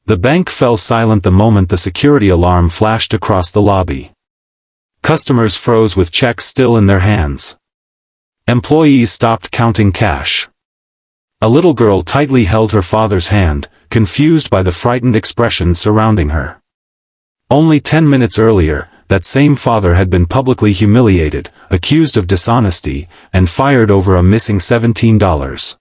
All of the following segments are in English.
The bank fell silent the moment the security alarm flashed across the lobby. Customers froze with checks still in their hands. Employees stopped counting cash. A little girl tightly held her father's hand, confused by the frightened expression surrounding her. Only 10 minutes earlier, that same father had been publicly humiliated, accused of dishonesty, and fired over a missing $17.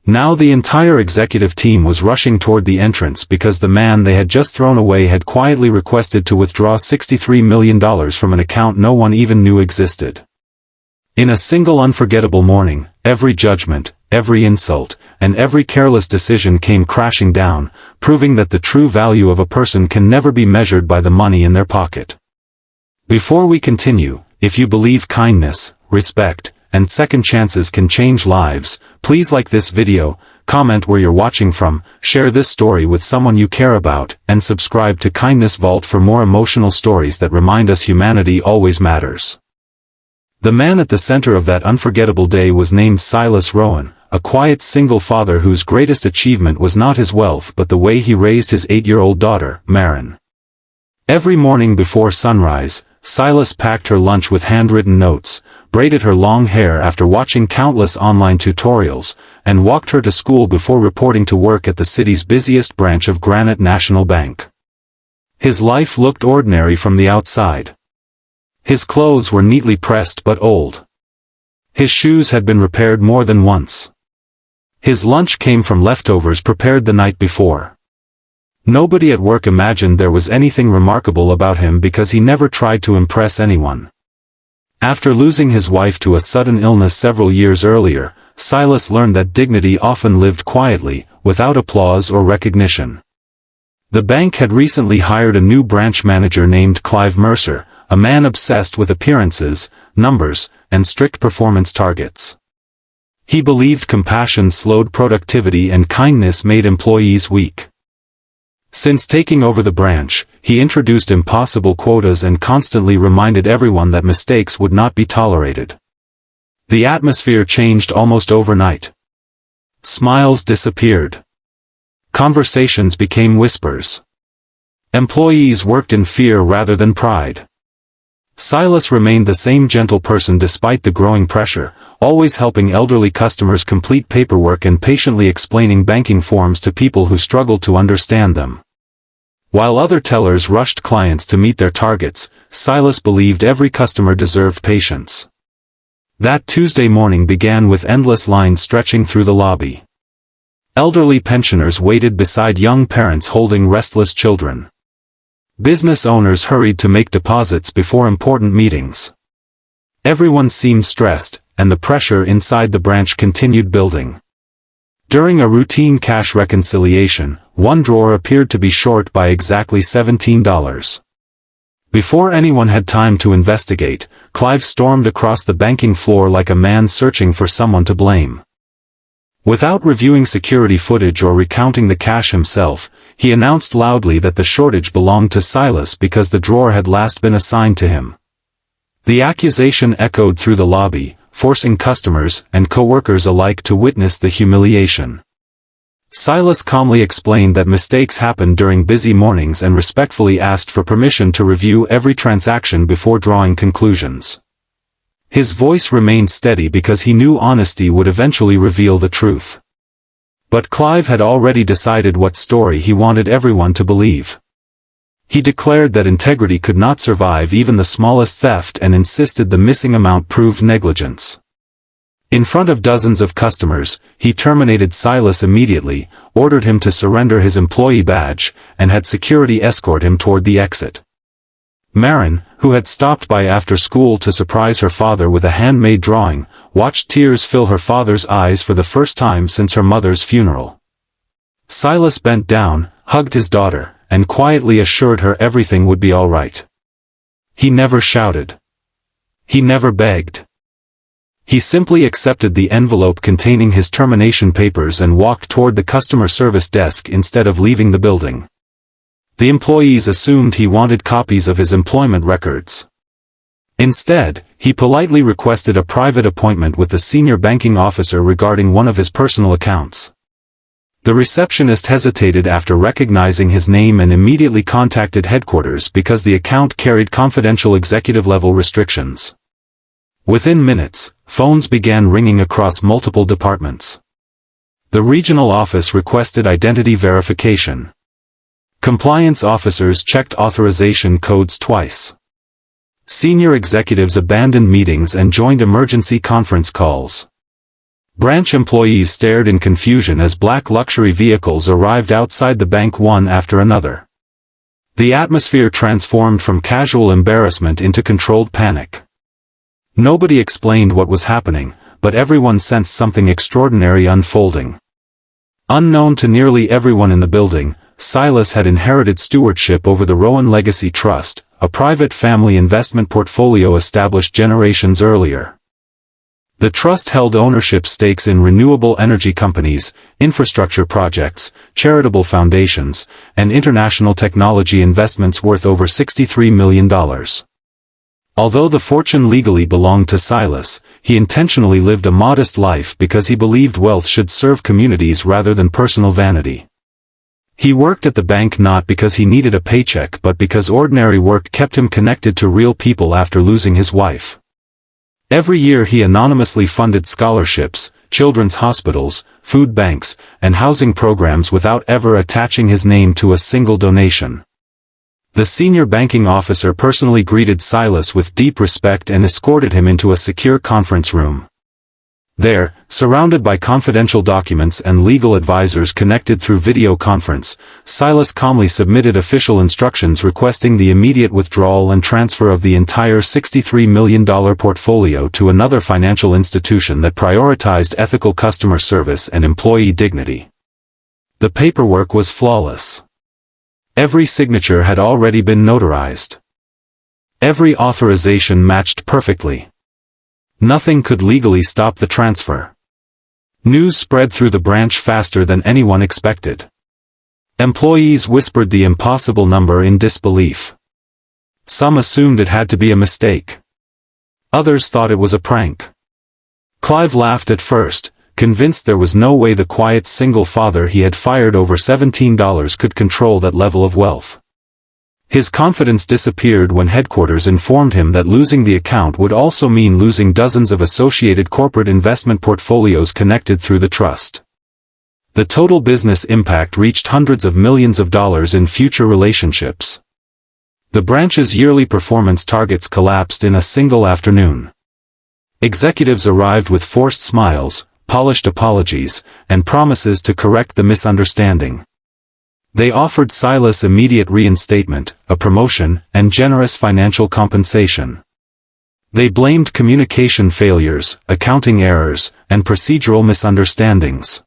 Now the entire executive team was rushing toward the entrance because the man they had just thrown away had quietly requested to withdraw $63 million from an account no one even knew existed. In a single unforgettable morning, every judgment, every insult, and every careless decision came crashing down, proving that the true value of a person can never be measured by the money in their pocket. Before we continue, if you believe kindness, respect, and second chances can change lives, please like this video, comment where you're watching from, share this story with someone you care about, and subscribe to Kindness Vault for more emotional stories that remind us humanity always matters. The man at the center of that unforgettable day was named Silas Rowan, a quiet single father whose greatest achievement was not his wealth but the way he raised his 8-year-old daughter, Marin. Every morning before sunrise, Silas packed her lunch with handwritten notes, braided her long hair after watching countless online tutorials, and walked her to school before reporting to work at the city's busiest branch of Granite National Bank. His life looked ordinary from the outside. His clothes were neatly pressed but old. His shoes had been repaired more than once. His lunch came from leftovers prepared the night before. Nobody at work imagined there was anything remarkable about him because he never tried to impress anyone. After losing his wife to a sudden illness several years earlier, Silas learned that dignity often lived quietly, without applause or recognition. The bank had recently hired a new branch manager named Clive Mercer, a man obsessed with appearances, numbers, and strict performance targets. He believed compassion slowed productivity and kindness made employees weak. Since taking over the branch, he introduced impossible quotas and constantly reminded everyone that mistakes would not be tolerated. The atmosphere changed almost overnight. Smiles disappeared. Conversations became whispers. Employees worked in fear rather than pride. Silas remained the same gentle person despite the growing pressure, always helping elderly customers complete paperwork and patiently explaining banking forms to people who struggled to understand them. While other tellers rushed clients to meet their targets, Silas believed every customer deserved patience. That Tuesday morning began with endless lines stretching through the lobby. Elderly pensioners waited beside young parents holding restless children. Business owners hurried to make deposits before important meetings. Everyone seemed stressed, and the pressure inside the branch continued building. During a routine cash reconciliation, one drawer appeared to be short by exactly $17. Before anyone had time to investigate, Clive stormed across the banking floor like a man searching for someone to blame. Without reviewing security footage or recounting the cash himself, he announced loudly that the shortage belonged to Silas because the drawer had last been assigned to him. The accusation echoed through the lobby, forcing customers and co-workers alike to witness the humiliation. Silas calmly explained that mistakes happened during busy mornings and respectfully asked for permission to review every transaction before drawing conclusions. His voice remained steady because he knew honesty would eventually reveal the truth. But Clive had already decided what story he wanted everyone to believe. He declared that integrity could not survive even the smallest theft and insisted the missing amount proved negligence. In front of dozens of customers, he terminated Silas immediately, ordered him to surrender his employee badge, and had security escort him toward the exit. Marin, who had stopped by after school to surprise her father with a handmade drawing, watched tears fill her father's eyes for the first time since her mother's funeral. Silas bent down, hugged his daughter, and quietly assured her everything would be all right. He never shouted. He never begged. He simply accepted the envelope containing his termination papers and walked toward the customer service desk instead of leaving the building. The employees assumed he wanted copies of his employment records. Instead, he politely requested a private appointment with the senior banking officer regarding one of his personal accounts. The receptionist hesitated after recognizing his name and immediately contacted headquarters because the account carried confidential executive-level restrictions. Within minutes, phones began ringing across multiple departments. The regional office requested identity verification. Compliance officers checked authorization codes twice. Senior executives abandoned meetings and joined emergency conference calls. Branch employees stared in confusion as black luxury vehicles arrived outside the bank one after another. The atmosphere transformed from casual embarrassment into controlled panic. Nobody explained what was happening, but everyone sensed something extraordinary unfolding. Unknown to nearly everyone in the building, Silas had inherited stewardship over the Rowan Legacy Trust, a private family investment portfolio established generations earlier. The trust held ownership stakes in renewable energy companies, infrastructure projects, charitable foundations, and international technology investments worth over $63 million. Although the fortune legally belonged to Silas, he intentionally lived a modest life because he believed wealth should serve communities rather than personal vanity. He worked at the bank not because he needed a paycheck but because ordinary work kept him connected to real people after losing his wife. Every year he anonymously funded scholarships, children's hospitals, food banks, and housing programs without ever attaching his name to a single donation. The senior banking officer personally greeted Silas with deep respect and escorted him into a secure conference room. There, surrounded by confidential documents and legal advisors connected through video conference, Silas calmly submitted official instructions requesting the immediate withdrawal and transfer of the entire $63 million portfolio to another financial institution that prioritized ethical customer service and employee dignity. The paperwork was flawless. Every signature had already been notarized. Every authorization matched perfectly. Nothing could legally stop the transfer. News spread through the branch faster than anyone expected. Employees whispered the impossible number in disbelief. Some assumed it had to be a mistake. Others thought it was a prank. Clive laughed at first, convinced there was no way the quiet single father he had fired over $17 could control that level of wealth. His confidence disappeared when headquarters informed him that losing the account would also mean losing dozens of associated corporate investment portfolios connected through the trust. The total business impact reached hundreds of millions of dollars in future relationships. The branch's yearly performance targets collapsed in a single afternoon. Executives arrived with forced smiles, polished apologies, and promises to correct the misunderstanding. They offered Silas immediate reinstatement, a promotion, and generous financial compensation. They blamed communication failures, accounting errors, and procedural misunderstandings.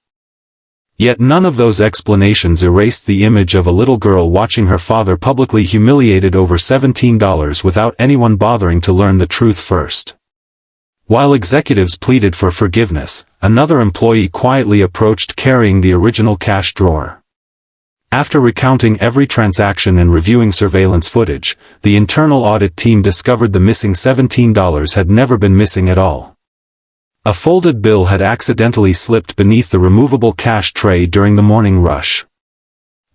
Yet none of those explanations erased the image of a little girl watching her father publicly humiliated over $17 without anyone bothering to learn the truth first. While executives pleaded for forgiveness, another employee quietly approached carrying the original cash drawer. After recounting every transaction and reviewing surveillance footage, the internal audit team discovered the missing $17 had never been missing at all. A folded bill had accidentally slipped beneath the removable cash tray during the morning rush.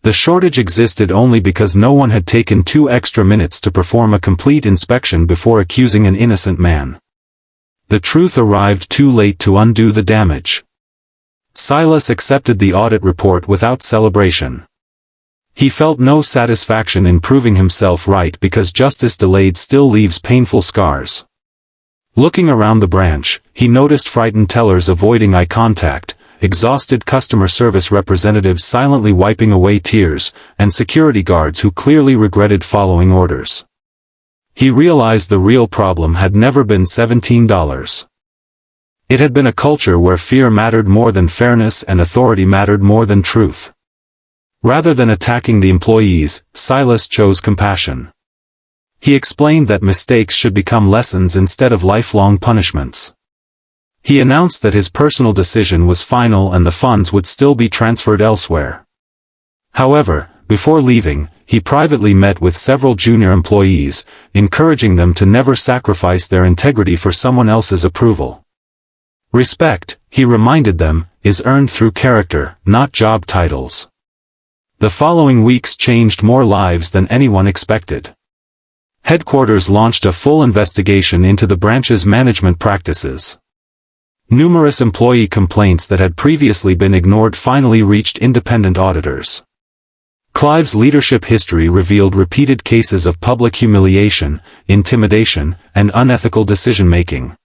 The shortage existed only because no one had taken 2 extra minutes to perform a complete inspection before accusing an innocent man. The truth arrived too late to undo the damage. Silas accepted the audit report without celebration. He felt no satisfaction in proving himself right because justice delayed still leaves painful scars. Looking around the branch, he noticed frightened tellers avoiding eye contact, exhausted customer service representatives silently wiping away tears, and security guards who clearly regretted following orders. He realized the real problem had never been $17. It had been a culture where fear mattered more than fairness and authority mattered more than truth. Rather than attacking the employees, Silas chose compassion. He explained that mistakes should become lessons instead of lifelong punishments. He announced that his personal decision was final and the funds would still be transferred elsewhere. However, before leaving, he privately met with several junior employees, encouraging them to never sacrifice their integrity for someone else's approval. Respect, he reminded them, is earned through character, not job titles. The following weeks changed more lives than anyone expected. Headquarters launched a full investigation into the branch's management practices. Numerous employee complaints that had previously been ignored finally reached independent auditors. Clive's leadership history revealed repeated cases of public humiliation, intimidation, and unethical decision-making.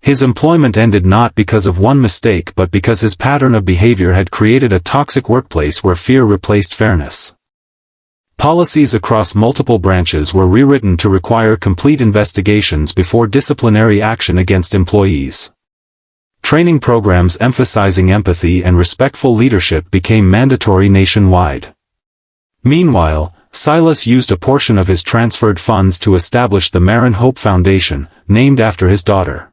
His employment ended not because of one mistake but because his pattern of behavior had created a toxic workplace where fear replaced fairness. Policies across multiple branches were rewritten to require complete investigations before disciplinary action against employees. Training programs emphasizing empathy and respectful leadership became mandatory nationwide. Meanwhile, Silas used a portion of his transferred funds to establish the Marin Hope Foundation, named after his daughter.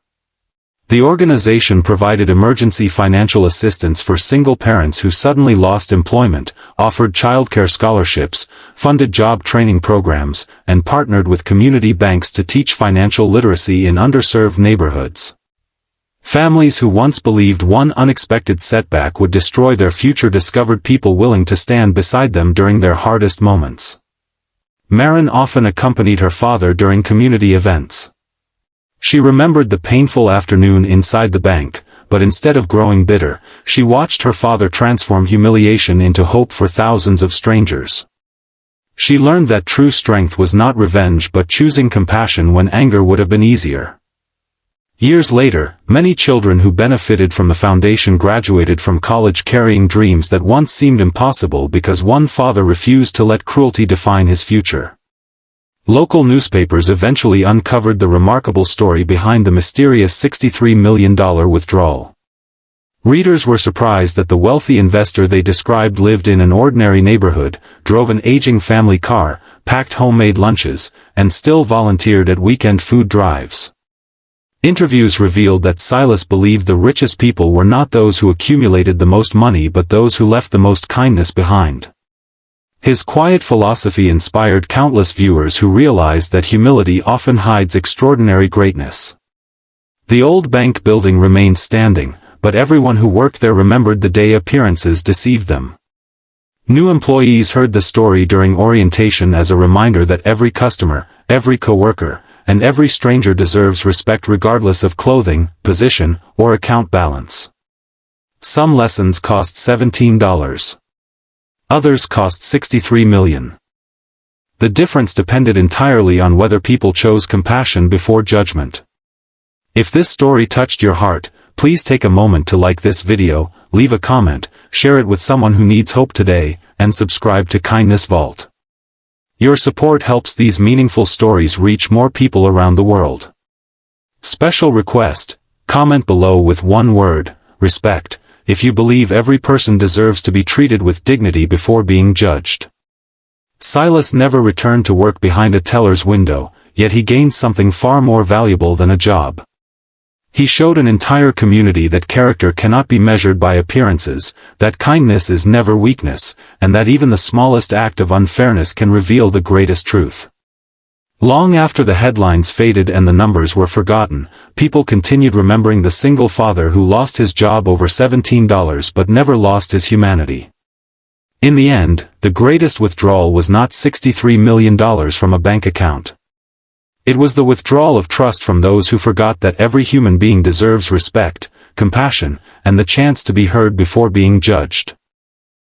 The organization provided emergency financial assistance for single parents who suddenly lost employment, offered childcare scholarships, funded job training programs, and partnered with community banks to teach financial literacy in underserved neighborhoods. Families who once believed one unexpected setback would destroy their future discovered people willing to stand beside them during their hardest moments. Marin often accompanied her father during community events. She remembered the painful afternoon inside the bank, but instead of growing bitter, she watched her father transform humiliation into hope for thousands of strangers. She learned that true strength was not revenge but choosing compassion when anger would have been easier. Years later, many children who benefited from the foundation graduated from college carrying dreams that once seemed impossible because one father refused to let cruelty define his future. Local newspapers eventually uncovered the remarkable story behind the mysterious $63 million withdrawal. Readers were surprised that the wealthy investor they described lived in an ordinary neighborhood, drove an aging family car, packed homemade lunches, and still volunteered at weekend food drives. Interviews revealed that Silas believed the richest people were not those who accumulated the most money but those who left the most kindness behind. His quiet philosophy inspired countless viewers who realized that humility often hides extraordinary greatness. The old bank building remained standing, but everyone who worked there remembered the day appearances deceived them. New employees heard the story during orientation as a reminder that every customer, every coworker, and every stranger deserves respect regardless of clothing, position, or account balance. Some lessons cost $17. Others cost $63 million. The difference depended entirely on whether people chose compassion before judgment. If this story touched your heart, please take a moment to like this video, leave a comment, share it with someone who needs hope today, and subscribe to Kindness Vault. Your support helps these meaningful stories reach more people around the world. Special request: comment below with one word, respect, if you believe every person deserves to be treated with dignity before being judged. Silas never returned to work behind a teller's window, yet he gained something far more valuable than a job. He showed an entire community that character cannot be measured by appearances, that kindness is never weakness, and that even the smallest act of unfairness can reveal the greatest truth. Long after the headlines faded and the numbers were forgotten, people continued remembering the single father who lost his job over $17 but never lost his humanity. In the end, the greatest withdrawal was not $63 million from a bank account. It was the withdrawal of trust from those who forgot that every human being deserves respect, compassion, and the chance to be heard before being judged.